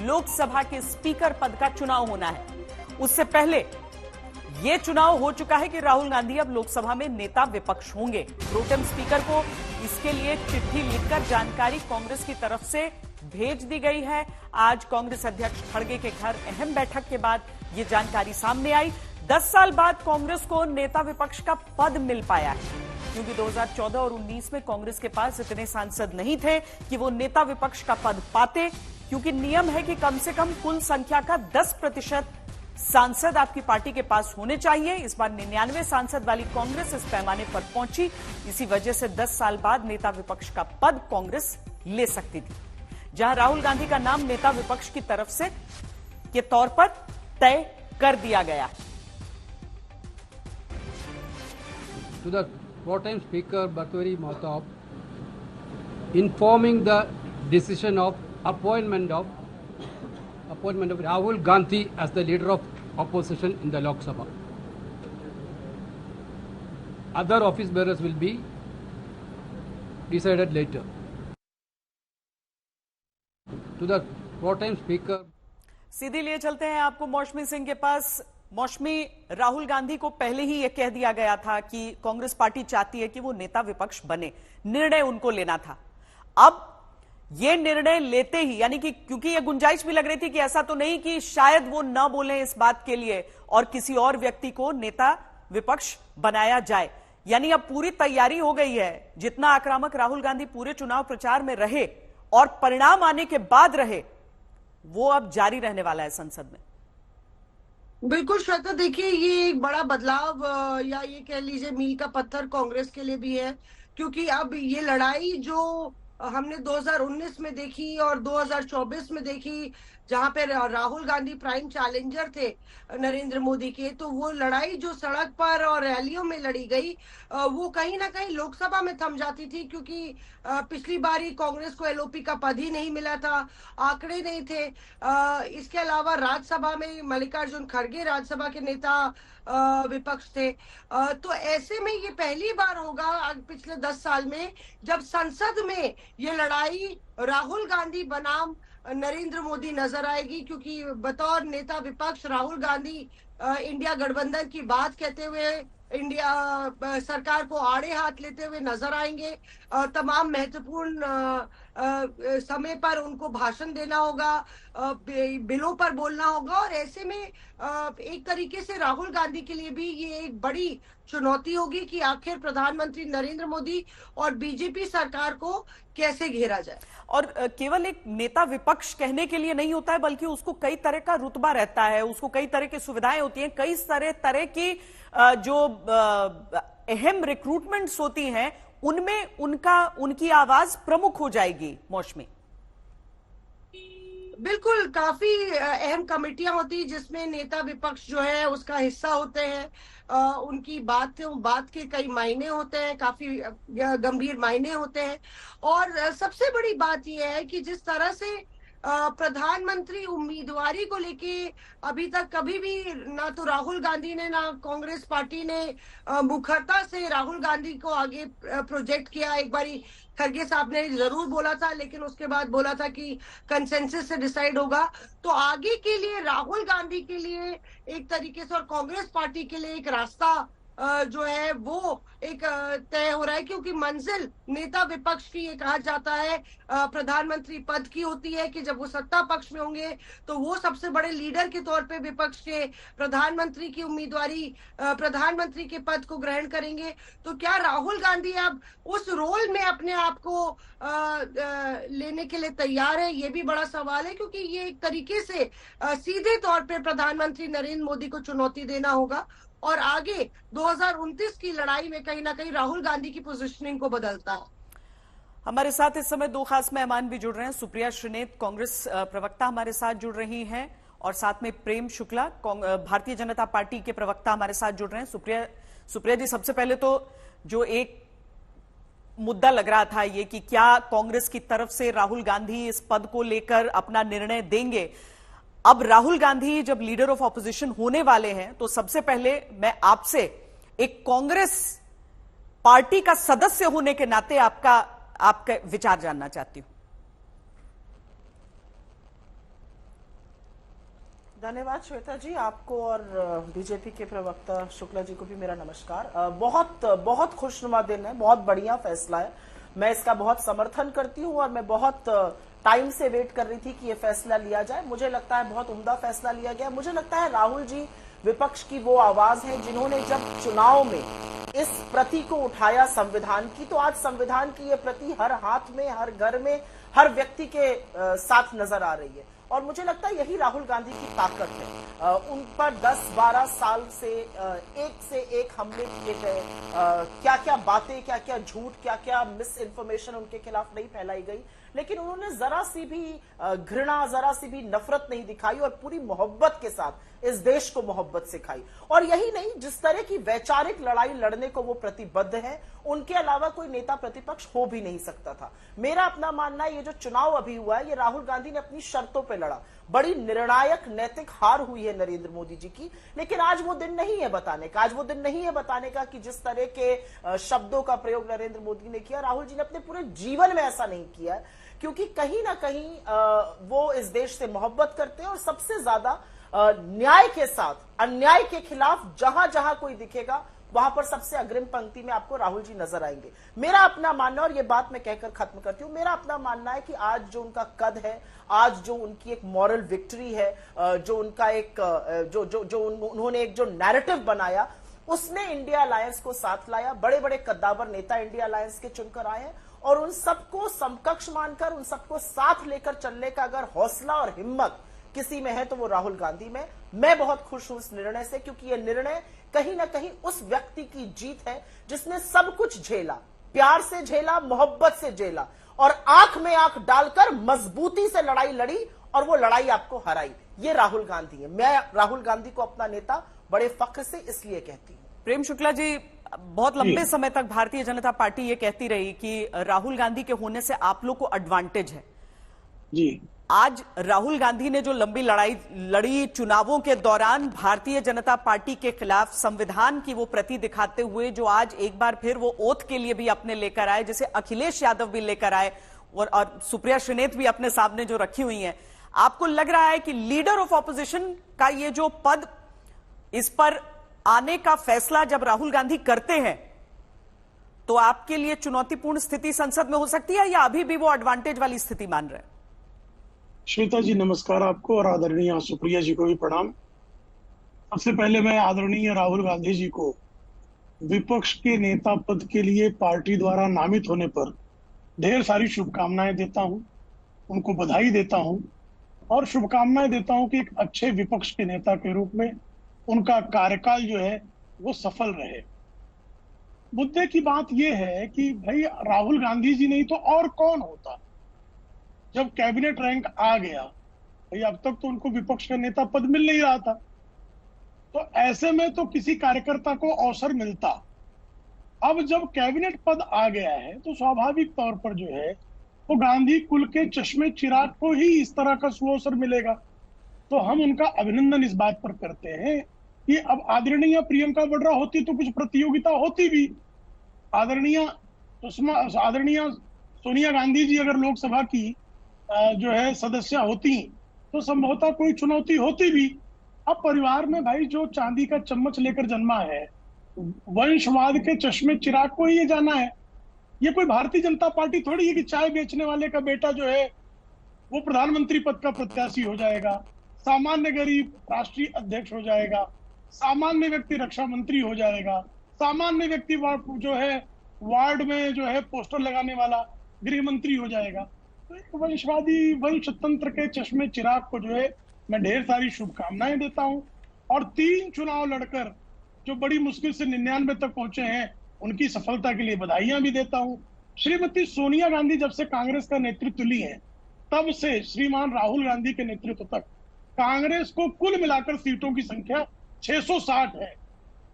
लोकसभा के स्पीकर पद का चुनाव होना है। उससे पहले यह चुनाव हो चुका है कि राहुल गांधी अब लोकसभा में नेता विपक्ष होंगे। प्रोटेम स्पीकर को इसके लिए चिट्ठी लिखकर जानकारी कांग्रेस की तरफ से भेज दी गई है। आज कांग्रेस अध्यक्ष खड़गे के घर अहम बैठक के बाद यह जानकारी सामने आई। 10 साल बाद कांग्रेस को नेता विपक्ष का पद मिल पाया है, क्योंकि 2014 और 19 में कांग्रेस के पास इतने सांसद नहीं थे कि वो नेता विपक्ष का पद पाते, क्योंकि नियम है कि कम से कम कुल संख्या का 10% सांसद आपकी पार्टी के पास होने चाहिए। इस बार 99 सांसद वाली कांग्रेस इस पैमाने पर पहुंची। इसी वजह से 10 साल बाद नेता विपक्ष का पद कांग्रेस ले सकती थी, जहां राहुल गांधी का नाम नेता विपक्ष की तरफ से के तौर पर तय कर दिया गया। To the Pro-Tem Speaker Bhartwari Mahtab, informing the decision of appointment of Rahul Gandhi as the leader of opposition in the Lok Sabha. Other office bearers will be decided later. To the Pro-Tem Speaker. सीधे लिए चलते हैं आपको मौसमी सिंह के पास। मौसमी, राहुल गांधी को पहले ही यह कह दिया गया था कि कांग्रेस पार्टी चाहती है कि वो नेता विपक्ष बने, निर्णय उनको लेना था। अब ये निर्णय लेते ही, यानी कि क्योंकि ये गुंजाइश भी लग रही थी कि ऐसा तो नहीं कि शायद वो न बोले इस बात के लिए और किसी और व्यक्ति को नेता विपक्ष बनाया जाए, यानी अब पूरी तैयारी हो गई है। जितना आक्रामक राहुल गांधी पूरे चुनाव प्रचार में रहे और परिणाम आने के बाद रहे, वो अब जारी रहने वाला है संसद में। बिल्कुल श्वेता, देखिए ये एक बड़ा बदलाव या ये कह लीजिए मील का पत्थर कांग्रेस के लिए भी है, क्योंकि अब ये लड़ाई जो हमने 2019 में देखी और 2024 में देखी, जहां पे राहुल गांधी प्राइम चैलेंजर थे नरेंद्र मोदी के, तो वो लड़ाई जो सड़क पर और रैलियों में लड़ी गई वो कहीं ना कहीं लोकसभा में थम जाती थी, क्योंकि पिछली बार ही कांग्रेस को एलओपी का पद ही नहीं मिला था, आंकड़े नहीं थे। इसके अलावा राज्यसभा में मल्लिकार्जुन खड़गे राज्यसभा के नेता विपक्ष थे। तो ऐसे में ये पहली बार होगा पिछले 10 साल में जब संसद में ये लड़ाई राहुल गांधी बनाम नरेंद्र मोदी नजर आएगी, क्योंकि बतौर नेता विपक्ष राहुल गांधी इंडिया गठबंधन की बात कहते हुए इंडिया सरकार को आड़े हाथ लेते हुए नजर आएंगे। तमाम महत्वपूर्ण समय पर उनको भाषण देना होगा, बिलों पर बोलना होगा, और ऐसे में एक तरीके से राहुल गांधी के लिए भी ये एक बड़ी चुनौती होगी कि आखिर प्रधानमंत्री नरेंद्र मोदी और बीजेपी सरकार को कैसे घेरा जाए। और केवल एक नेता विपक्ष कहने के लिए नहीं होता है, बल्कि उसको कई तरह का रुतबा रहता है, उसको कई तरह की सुविधाएं होती हैं, कई तरह की जो अहम रिक्रूटमेंट्स होती हैं, उनमें उनकी आवाज प्रमुख हो जाएगी। मौसमी, बिल्कुल, काफी अहम कमेटियां होती जिसमें नेता विपक्ष जो है उसका हिस्सा होते हैं। उनकी बात के कई मायने होते हैं, काफी गंभीर मायने होते हैं। और सबसे बड़ी बात यह है कि जिस तरह से प्रधानमंत्री उम्मीदवारी को लेके अभी तक कभी भी ना तो राहुल गांधी ने ना कांग्रेस पार्टी ने मुखरता से राहुल गांधी को आगे प्रोजेक्ट किया। एक बारी खड़गे साहब ने जरूर बोला था, लेकिन उसके बाद बोला था कि कंसेंसस से डिसाइड होगा। तो आगे के लिए राहुल गांधी के लिए एक तरीके से और कांग्रेस पार्टी के लिए एक रास्ता जो है वो एक तय हो रहा है, क्योंकि मंजिल नेता विपक्ष की ये कहा जाता है प्रधानमंत्री पद की होती है कि जब वो सत्ता पक्ष में होंगे तो वो सबसे बड़े लीडर के तौर पे विपक्ष के प्रधानमंत्री की उम्मीदवारी प्रधानमंत्री के पद को ग्रहण करेंगे। तो क्या राहुल गांधी अब उस रोल में अपने आप को लेने के लिए तैयार है, ये भी बड़ा सवाल है, क्योंकि ये एक तरीके से सीधे तौर पे प्रधानमंत्री नरेंद्र मोदी को चुनौती देना होगा और आगे 2029 की लड़ाई में कहीं ना कहीं राहुल गांधी की पोजीशनिंग को बदलता है। हमारे साथ इस समय 2 खास मेहमान भी जुड़ रहे हैं। सुप्रिया श्रीनेत कांग्रेस प्रवक्ता हमारे साथ जुड़ रही हैं और साथ में प्रेम शुक्ला भारतीय जनता पार्टी के प्रवक्ता हमारे साथ जुड़ रहे हैं। सुप्रिया जी, सबसे पहले तो जो एक मुद्दा लग रहा था ये कि क्या कांग्रेस की तरफ से राहुल गांधी इस पद को लेकर अपना निर्णय देंगे, अब राहुल गांधी जब लीडर ऑफ ऑपोजिशन होने वाले हैं तो सबसे पहले मैं आपसे एक कांग्रेस पार्टी का सदस्य होने के नाते आपका विचार जानना चाहती हूं। धन्यवाद श्वेता जी, आपको और बीजेपी के प्रवक्ता शुक्ला जी को भी मेरा नमस्कार। बहुत बहुत खुशनुमा दिन है, बहुत बढ़िया फैसला है, मैं इसका बहुत समर्थन करती हूं और मैं बहुत टाइम से वेट कर रही थी कि ये फैसला लिया जाए। मुझे लगता है बहुत उम्दा फैसला लिया गया। मुझे लगता है राहुल जी विपक्ष की वो आवाज है जिन्होंने जब चुनाव में इस प्रति को उठाया संविधान की, तो आज संविधान की ये प्रति हर हाथ में, हर घर में, हर व्यक्ति के साथ नजर आ रही है। और मुझे लगता है यही राहुल गांधी की ताकत है। उन पर 10-12 साल से एक हमले किए गए, क्या क्या बातें, क्या क्या झूठ, क्या क्या मिस इन्फॉर्मेशन उनके खिलाफ नहीं फैलाई गई, लेकिन उन्होंने जरा सी भी घृणा, जरा सी भी नफरत नहीं दिखाई और पूरी मोहब्बत के साथ इस देश को मोहब्बत सिखाई। और यही नहीं, जिस तरह की वैचारिक लड़ाई लड़ने को वो प्रतिबद्ध है, उनके अलावा कोई नेता प्रतिपक्ष हो भी नहीं सकता था। मेरा अपना मानना है ये जो चुनाव अभी हुआ है, ये राहुल गांधी ने अपनी शर्तों पे लड़ा। बड़ी निर्णायक नैतिक हार हुई है नरेंद्र मोदी जी की, लेकिन आज वो दिन नहीं है बताने का। आज वो दिन नहीं है बताने का कि जिस तरह के शब्दों का प्रयोग नरेंद्र मोदी ने किया, राहुल जी ने अपने पूरे जीवन में ऐसा नहीं किया है, क्योंकि कहीं ना कहीं वो इस देश से मोहब्बत करते हैं और सबसे ज्यादा न्याय के साथ अन्याय के खिलाफ जहां जहां कोई दिखेगा वहां पर सबसे अग्रिम पंक्ति में आपको राहुल जी नजर आएंगे। मेरा अपना मानना, और ये बात मैं कहकर खत्म करती हूं, मेरा अपना मानना है कि आज जो उनका कद है, आज जो उनकी एक मॉरल विक्ट्री है, जो उनका एक जो उन्होंने एक जो नैरेटिव बनाया, उसने इंडिया अलायंस को साथ लाया। बड़े बड़े कद्दावर नेता इंडिया अलायंस के चुनकर आए हैं और उन सबको समकक्ष मानकर, उन सबको साथ लेकर चलने का अगर हौसला और हिम्मत किसी में है तो वो राहुल गांधी में। मैं बहुत खुश हूं इस निर्णय से, क्योंकि ये निर्णय कहीं ना कहीं उस व्यक्ति की जीत है जिसने सब कुछ झेला, प्यार से झेला, मोहब्बत से झेला और आंख में आंख डालकर मजबूती से लड़ाई लड़ी और वो लड़ाई आपको हराई। ये राहुल गांधी है। मैं राहुल गांधी को अपना नेता बड़े फख्र से इसलिए कहती हूं। प्रेम शुक्ला जी, बहुत लंबे समय तक भारतीय जनता पार्टी ये कहती रही कि राहुल गांधी के होने से आप लोग को एडवांटेज है। जी, आज राहुल गांधी ने जो लंबी लड़ाई लड़ी चुनावों के दौरान भारतीय जनता पार्टी के खिलाफ, संविधान की वो प्रति दिखाते हुए, जो आज एक बार फिर वो ओथ के लिए भी अपने लेकर आए, जैसे अखिलेश यादव भी लेकर आए और सुप्रिया श्रीनेत भी अपने सामने जो रखी हुई हैं, आपको लग रहा है कि लीडर ऑफ ऑपोजिशन का ये जो पद, इस पर आने का फैसला जब राहुल गांधी करते हैं तो आपके लिए चुनौतीपूर्ण स्थिति संसद में हो सकती है, या अभी भी वो एडवांटेज वाली स्थिति मान रहे हैं? श्वेता जी नमस्कार आपको, और आदरणीय सुप्रिया जी को भी प्रणाम। सबसे पहले मैं आदरणीय राहुल गांधी जी को विपक्ष के नेता पद के लिए पार्टी द्वारा नामित होने पर ढेर सारी शुभकामनाएं देता हूं, उनको बधाई देता हूं और शुभकामनाएं देता हूं कि एक अच्छे विपक्ष के नेता के रूप में उनका कार्यकाल जो है वो सफल रहे। मुद्दे की बात यह है कि भाई राहुल गांधी जी नहीं तो और कौन होता। जब कैबिनेट रैंक आ गया, भाई अब तक तो उनको विपक्ष का नेता पद मिल नहीं रहा था, तो ऐसे में तो किसी कार्यकर्ता को अवसर मिलता। अब जब कैबिनेट पद आ गया है तो स्वाभाविक तौर पर जो है वो गांधी कुल के चश्मे चिराग को ही इस तरह का सुअवसर मिलेगा। तो हम उनका अभिनंदन इस बात पर करते हैं कि अब आदरणीय प्रियंका वाड्रा होती तो कुछ प्रतियोगिता होती भी। आदरणीय सोनिया गांधी जी अगर लोकसभा की जो है सदस्य होती तो संभवतः कोई चुनौती होती भी। अब परिवार में भाई जो चांदी का चम्मच लेकर जन्मा है, वंशवाद के चश्मे चिराग को ही ये जाना है। ये कोई भारतीय जनता पार्टी थोड़ी है कि चाय बेचने वाले का बेटा जो है वो प्रधानमंत्री पद का प्रत्याशी हो जाएगा, सामान्य गरीब राष्ट्रीय अध्यक्ष हो जाएगा, सामान्य व्यक्ति रक्षा मंत्री हो जाएगा, सामान्य व्यक्ति जो है वार्ड में जो है पोस्टर लगाने वाला गृह मंत्री हो जाएगा। तो एक वंशवादी वंशतंत्र के चश्मे चिराग को जो है मैं ढेर सारी शुभकामनाएं देता हूं और 3 चुनाव लड़कर जो बड़ी मुश्किल से 99 तक पहुंचे हैं उनकी सफलता के लिए बधाइयां भी देता हूं। श्रीमती सोनिया गांधी जब से कांग्रेस का नेतृत्व ली है तब से श्रीमान राहुल गांधी के नेतृत्व तक कांग्रेस को कुल मिलाकर सीटों की संख्या 660 है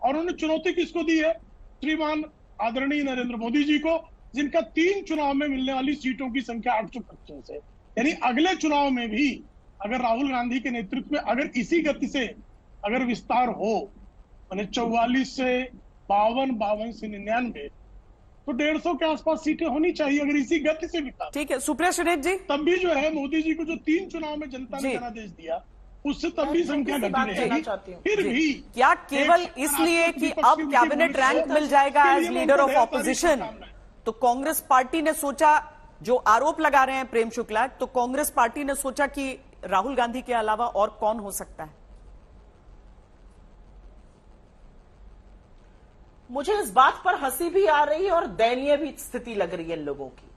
और उन्होंने चुनौती किसको दी है? श्रीमान आदरणीय नरेंद्र मोदी जी को, जिनका 3 चुनाव में मिलने वाली सीटों की संख्या 825 है। यानी अगले चुनाव में भी अगर राहुल गांधी के नेतृत्व में अगर इसी गति से अगर विस्तार हो, माने 44 से 52 से 99 तो 150 के आसपास सीटें होनी चाहिए अगर इसी गति से विकास। ठीक है सुप्रिया श्रीनेत जी, तब भी जो है मोदी जी को जो 3 चुनाव में जनता ने जनादेश दिया उससे तब भी संख्या घटी रहेगी। फिर भी क्या केवल इसलिए कि अब कैबिनेट रैंक मिल जाएगा एज लीडर ऑफ ऑपोजिशन, तो कांग्रेस पार्टी ने सोचा, जो आरोप लगा रहे हैं प्रेम शुक्ला, तो कांग्रेस पार्टी ने सोचा कि राहुल गांधी के अलावा और कौन हो सकता है? मुझे इस बात पर हंसी भी आ रही है और दयनीय भी स्थिति लग रही है इन लोगों की।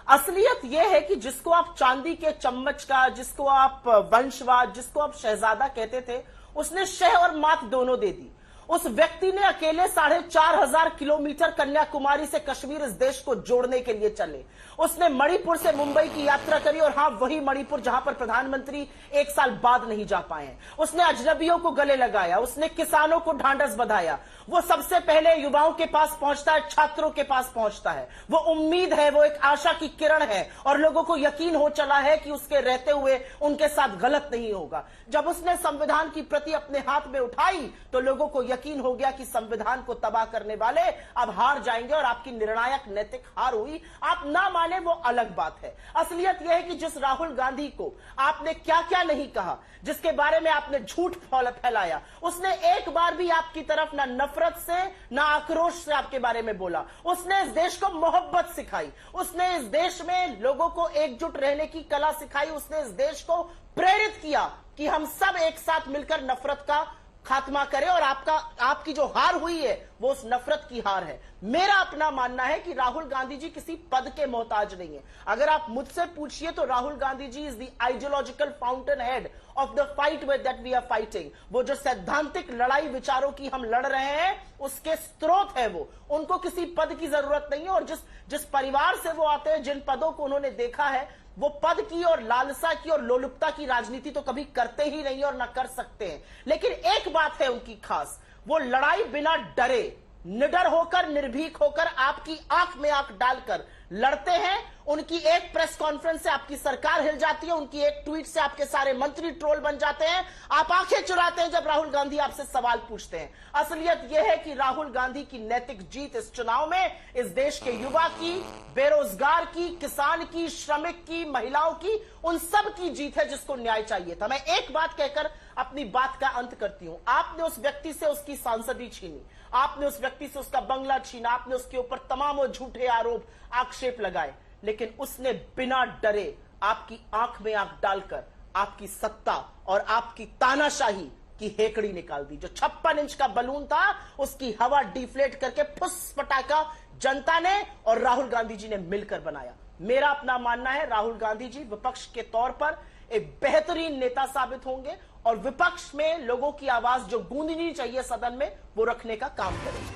असलियत यह है कि जिसको आप चांदी के चम्मच का, जिसको आप वंशवाद, जिसको आप शहजादा कहते थे, उसने शह और मात दोनों दे दी। उस व्यक्ति ने अकेले 4,500 किलोमीटर कन्याकुमारी से कश्मीर इस देश को जोड़ने के लिए चले। उसने मणिपुर से मुंबई की यात्रा करी, और हां, वही मणिपुर जहां पर प्रधानमंत्री 1 साल बाद नहीं जा पाए हैं। उसने अजनबियों को गले लगाया, उसने किसानों को ढांढस बंधाया। वो सबसे पहले युवाओं के पास पहुंचता है, छात्रों के पास पहुंचता है। वो उम्मीद है, वो एक आशा की किरण है, और लोगों को यकीन हो चला है कि उसके रहते हुए उनके साथ गलत नहीं होगा। जब उसने संविधान की प्रति अपने हाथ में उठाई तो लोगों को यकीन हो गया कि संविधान को तबाह करने वाले अब हार जाएंगे, और आपकी निर्णायक नैतिक हार हुई। आप ना माने वो अलग बात है। असलियत यह है कि जिस राहुल गांधी को आपने क्या क्या नहीं कहा, जिसके बारे में आपने झूठ फैलाया, उसने एक बार भी आपकी तरफ ना नफरत से ना आक्रोश से आपके बारे में बोला। उसने इस देश को मोहब्बत सिखाई, उसने इस देश में लोगों को एकजुट रहने की कला सिखाई, उसने इस देश को प्रेरित किया कि हम सब एक साथ मिलकर नफरत का खात्मा करें, और आपकी जो हार हुई है वो उस नफरत की हार है। मेरा अपना मानना है कि राहुल गांधी जी किसी पद के मोहताज नहीं है। अगर आप मुझसे पूछिए तो Rahul Gandhi ji is the ideological fountain head of the fight with that we are fighting. वो जो सैद्धांतिक लड़ाई विचारों की हम लड़ रहे हैं, उसके स्रोत है वो। उनको किसी पद की जरूरत नहीं है, और जिस परिवार से वो आते हैं, जिन पदों को उन्होंने देखा है, वो पद की और लालसा की और लोलुपता की राजनीति तो कभी करते ही नहीं और ना कर सकते हैं। लेकिन एक बात है उनकी खास, वो लड़ाई बिना डरे, निडर होकर, निर्भीक होकर, आपकी आंख में आंख डालकर लड़ते हैं। उनकी एक प्रेस कॉन्फ्रेंस से आपकी सरकार हिल जाती है, उनकी एक ट्वीट से आपके सारे मंत्री ट्रोल बन जाते हैं। आप आंखें चुराते हैं जब राहुल गांधी आपसे सवाल पूछते हैं। असलियत यह है कि राहुल गांधी की नैतिक जीत इस चुनाव में इस देश के युवा की, बेरोजगार की, किसान की, श्रमिक की, महिलाओं की, उन सब की जीत है जिसको न्याय चाहिए था। मैं एक बात कहकर अपनी बात का अंत करती हूं। आपने उस व्यक्ति से उसकी सांसदी छीनी, आपने उस व्यक्ति से उसका बंगला छीना, आपने उसके ऊपर तमाम वो झूठे आरोप आक्षेप लगाए, लेकिन उसने बिना डरे आपकी आंख में आंख डालकर आपकी सत्ता और आपकी तानाशाही की हेकड़ी निकाल दी। जो 56 इंच का बलून था, उसकी हवा डिफ्लेट करके फुस पटाखा जनता ने और राहुल गांधी जी ने मिलकर बनाया। मेरा अपना मानना है, राहुल गांधी जी विपक्ष के तौर पर एक बेहतरीन नेता साबित होंगे, और विपक्ष में लोगों की आवाज जो गूंजनी चाहिए सदन में, वो रखने का काम करेंगे।